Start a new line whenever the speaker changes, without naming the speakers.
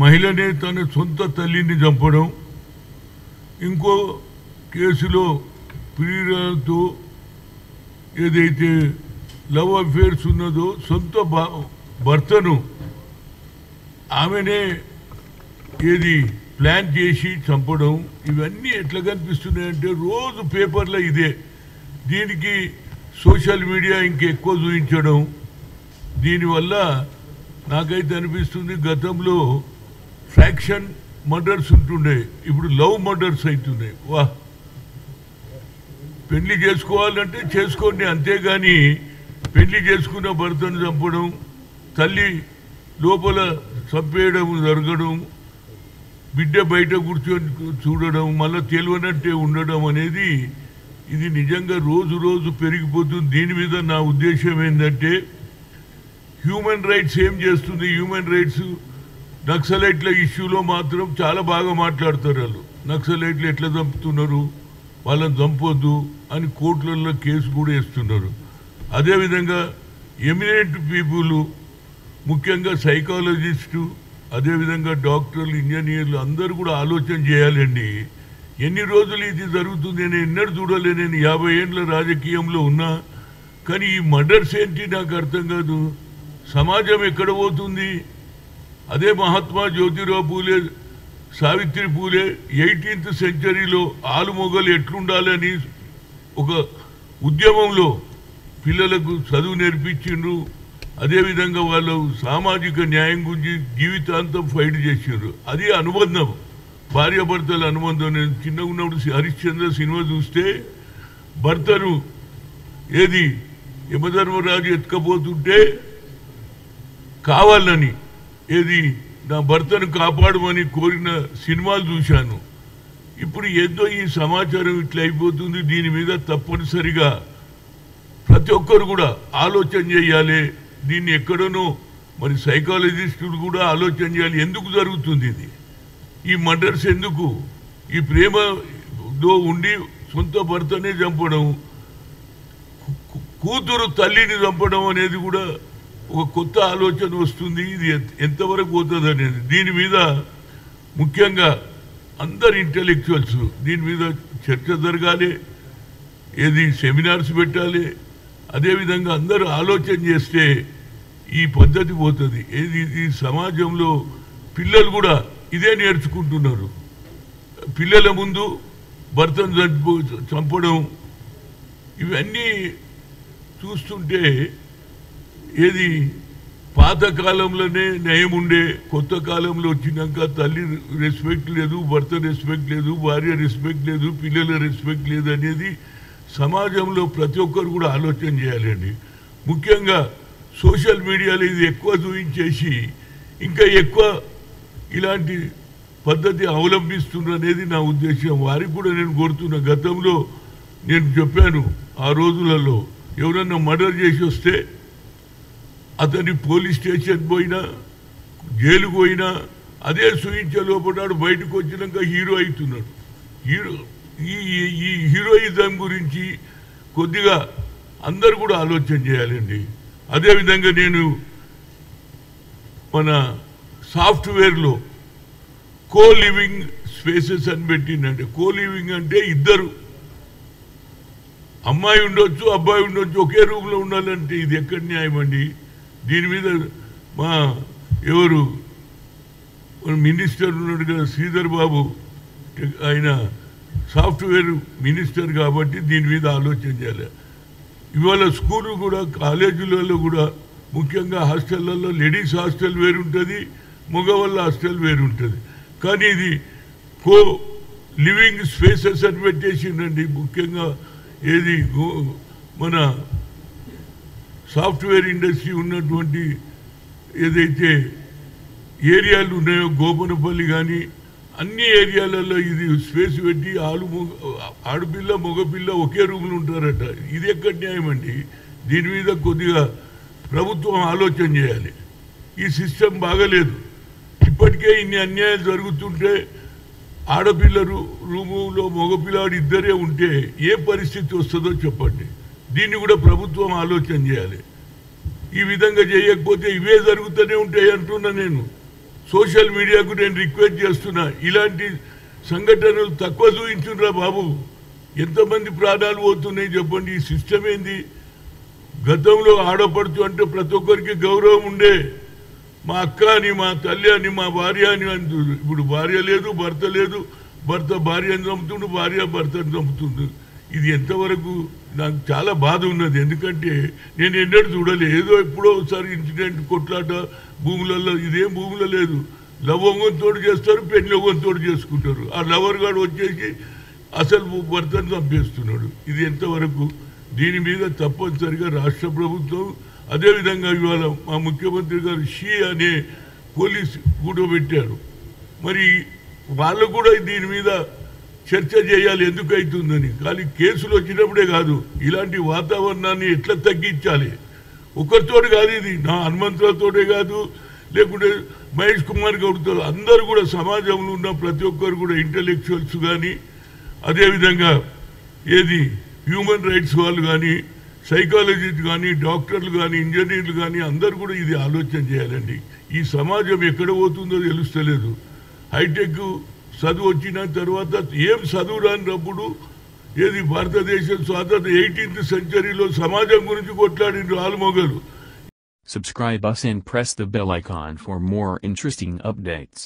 మహిళనే తన సొంత తల్లిని చంపడం, ఇంకో కేసులో ప్రియులతో ఏదైతే లవ్ అఫేర్స్ ఉన్నదో సొంత భర్తను ఆమెనే ఏది ప్లాన్ చేసి చంపడం, ఇవన్నీ ఎట్లా కనిపిస్తున్నాయంటే రోజు పేపర్లో ఇదే. దీనికి సోషల్ మీడియా ఇంకెక్కువ చూపించడం, దీనివల్ల నాకైతే అనిపిస్తుంది గతంలో ఫ్రాక్షన్ మర్డర్స్ ఉంటుండే, ఇప్పుడు లవ్ మర్డర్స్ అవుతున్నాయి. వా, పెళ్లి చేసుకోవాలంటే చేసుకోండి, అంతేగాని పెళ్లి చేసుకున్న భర్తను చంపడం, తల్లి లోపల చంపేయడం జరగడం, బిడ్డ బయట కూర్చొని చూడడం, మళ్ళీ తెలియనట్టే ఉండడం అనేది ఇది నిజంగా రోజు రోజు పెరిగిపోతుంది. దీని మీద నా ఉద్దేశం ఏంటంటే హ్యూమన్ రైట్స్ ఏం చేస్తుంది, హ్యూమన్ రైట్స్ నక్సలైట్ల ఇష్యూలో మాత్రం చాలా బాగా మాట్లాడతారు. వాళ్ళు నక్సలైట్లు ఎట్లా చంపుతున్నారు, వాళ్ళని చంపొద్దు అని కోర్టులలో కేసు కూడా వేస్తున్నారు. అదేవిధంగా ఎమినెంట్ పీపుల్, ముఖ్యంగా సైకాలజిస్టు, అదేవిధంగా డాక్టర్లు, ఇంజనీర్లు అందరూ కూడా ఆలోచన చేయాలండి. ఎన్ని రోజులు ఇది జరుగుతుంది నేను ఎన్నడూ చూడలే. నేను 50 ఏళ్ళ రాజకీయంలో ఉన్నా, కానీ ఈ మర్డర్స్ ఏంటి నాకు అర్థం కాదు. సమాజం ఎక్కడ పోతుంది? అదే మహాత్మా జ్యోతిరావు పూలే, సావిత్రి పూలే 18th సెంచరీలో ఆలుమొగలు ఎట్లుండాలని ఒక ఉద్యమంలో పిల్లలకు చదువు నేర్పించిండ్రు. అదేవిధంగా వాళ్ళు సామాజిక న్యాయం గురించి జీవితాంతం ఫైట్ చేసిండ్రు. అది అనుబంధం, భార్యాభర్తల అనుబంధం. నేను చిన్నగా ఉన్నప్పుడు హరిశ్చంద్ర సినిమా చూస్తే భర్తను ఏది యమధర్మరాజు ఎత్తుకపోతుంటే కావాలని ఏది నా భర్తను కాపాడమని కోరిన సినిమాలు చూశాను. ఇప్పుడు ఏదో ఈ సమాచారం ఇట్లా అయిపోతుంది. దీని మీద తప్పనిసరిగా ప్రతి ఒక్కరు కూడా ఆలోచన చేయాలి. దీన్ని ఎక్కడనో మరి సైకాలజిస్టులు కూడా ఆలోచన చేయాలి. ఎందుకు జరుగుతుంది ఇది, ఈ మర్డర్స్ ఎందుకు? ఈ ప్రేమలో ఉండి సొంత భర్తనే చంపడం, కూతురు తల్లిని చంపడం అనేది కూడా ఒక కొత్త ఆలోచన వస్తుంది. ఇది ఎంతవరకు పోతుంది అనేది దీని మీద ముఖ్యంగా అందరు ఇంటెలెక్చువల్స్ దీని మీద చర్చ జరగాలి, ఏది సెమినార్స్ పెట్టాలి. అదేవిధంగా అందరూ ఆలోచన చేస్తే ఈ పద్ధతి పోతుంది. ఏది ఈ సమాజంలో పిల్లలు కూడా ఇదే నేర్చుకుంటున్నారు. పిల్లల ముందు భర్తను చంపడం, ఇవన్నీ చూస్తుంటే ఏది పాతకాలంలోనే నయం ఉండే, కొత్త కాలంలో వచ్చినాక తల్లి రెస్పెక్ట్ లేదు, భర్త రెస్పెక్ట్ లేదు, భార్య రెస్పెక్ట్ లేదు, పిల్లల రెస్పెక్ట్ లేదు అనేది సమాజంలో ప్రతి ఒక్కరు కూడా ఆలోచన చేయాలండి. ముఖ్యంగా సోషల్ మీడియాలో ఇది ఎక్కువ చూపించేసి ఇంకా ఎక్కువ ఇలాంటి పద్ధతి అవలంబిస్తున్నారు అనేది నా ఉద్దేశం. వారికి కూడా నేను కోరుతున్నా, గతంలో నేను చెప్పాను, ఆ రోజులలో ఎవరన్నా మర్డర్ చేసి వస్తే అతని పోలీస్ స్టేషన్ పోయినా జైలుకు పోయినా అదే సూచించే లోపడాడు బయటకు వచ్చినాక హీరో అవుతున్నాడు. ఈ హీరోయిజం గురించి కొద్దిగా అందరు కూడా ఆలోచన చేయాలండి. అదేవిధంగా నేను మన సాఫ్ట్వేర్లో కో లివింగ్ స్పేసెస్ అని పెట్టిందంటే, కో లివింగ్ అంటే ఇద్దరు అమ్మాయి ఉండొచ్చు, అబ్బాయి ఉండొచ్చు, ఒకే రూమ్లో ఉండాలంటే ఇది ఎక్కడ న్యాయం అండి? దీని మీద మా ఎవరు మినిస్టర్ ఉన్నాడు కదా శ్రీధర్ బాబు, ఆయన సాఫ్ట్వేర్ మినిస్టర్ కాబట్టి దీని మీద ఆలోచన చేయాలి. ఇవాళ స్కూలు కూడా కాలేజీలలో కూడా ముఖ్యంగా హాస్టళ్లలో లేడీస్ హాస్టల్ వేరుంటుంది, మగవాళ్ళ హాస్టల్ వేరుంటుంది. కానీ ఇది కో లివింగ్ స్పేసెస్ అని పెట్టేసిందండి. ముఖ్యంగా ఏది మన సాఫ్ట్వేర్ ఇండస్ట్రీ ఉన్నటువంటి ఏదైతే ఏరియాలు ఉన్నాయో గోపనపల్లి కానీ అన్ని ఏరియాలలో ఇది స్పేస్ పెట్టి ఆడపిల్ల మగపిల్ల ఒకే రూమ్లో ఉంటారట. ఇది ఎక్కడ న్యాయం అండి? దీని మీద కొద్దిగా ప్రభుత్వం ఆలోచన చేయాలి. ఈ సిస్టమ్ బాగలేదు. ఇప్పటికే ఇన్ని అన్యాయాలు జరుగుతుంటే ఆడపిల్ల రూములో మగపిల్లాడు ఇద్దరే ఉంటే ఏ పరిస్థితి వస్తుందో చెప్పండి. దీన్ని కూడా ప్రభుత్వం ఆలోచన చేయాలి. ఈ విధంగా చేయకపోతే ఇవే జరుగుతూనే ఉంటాయి అంటున్నా నేను. సోషల్ మీడియాకు నేను రిక్వెస్ట్ చేస్తున్నా, ఇలాంటి సంఘటనలు తక్కువ చూపించురా బాబు. ఎంతమంది ప్రాణాలు పోతున్నాయి చెప్పండి. ఈ సిస్టమ్ ఏంది? గతంలో ఆడపడుచు అంటే ప్రతి ఒక్కరికి గౌరవం ఉండే. మా అక్క అని, మా తల్లి అని, మా భార్య అని అంటుంది. ఇప్పుడు భార్య లేదు, భర్త లేదు. భర్త భార్యను చంపుతుండు, భార్య భర్తను చంపుతుంది. ఇది ఎంతవరకు? నాకు చాలా బాధ ఉన్నది. ఎందుకంటే నేను ఎన్నడూ చూడలే. ఏదో ఎప్పుడో ఒకసారి ఇన్సిడెంట్, కొట్లాట భూములలో. ఇదేం భూములో లేదు. లవంగంతో చేస్తారు, పెళ్ళొంగంతో చేసుకుంటారు. ఆ లవర్ గాడు వచ్చేసి అసలు భర్తను చంపేస్తున్నాడు. ఇది ఎంతవరకు? దీని మీద తప్పనిసరిగా రాష్ట్ర ప్రభుత్వం, అదేవిధంగా ఇవాళ మా ముఖ్యమంత్రి గారు షీ అనే పోలీస్ కూడా పెట్టారు. మరి వాళ్ళు కూడా దీని మీద చర్చ చేయాలి ఎందుకు అవుతుందని. కానీ కేసులు వచ్చినప్పుడే కాదు, ఇలాంటి వాతావరణాన్ని ఎట్లా తగ్గించాలి. ఒకరితో కాదు ఇది, నా హనుమంతులతోటే కాదు, లేకుంటే మహేష్ కుమార్ గౌడ్తో, అందరూ కూడా సమాజంలో ఉన్న ప్రతి ఒక్కరు కూడా ఇంటలెక్చువల్స్ కానీ, అదేవిధంగా హ్యూమన్ రైట్స్ వాళ్ళు కానీ, సైకాలజిస్ట్ కానీ, డాక్టర్లు కానీ, ఇంజనీర్లు కానీ అందరూ కూడా ఇది ఆలోచన చేయాలండి. ఈ సమాజం ఎక్కడ పోతుందో తెలుస్తలేదు. హైటెక్ చదువు వచ్చిన తర్వాత ఏం చదువు రానినప్పుడు భారతదేశం స్వాతంత్ర 18th centuryలో సమాజం గురించి కొట్లాడిన ఆల్మొగలు.
Subscribe us and press the bell icon for more interesting updates.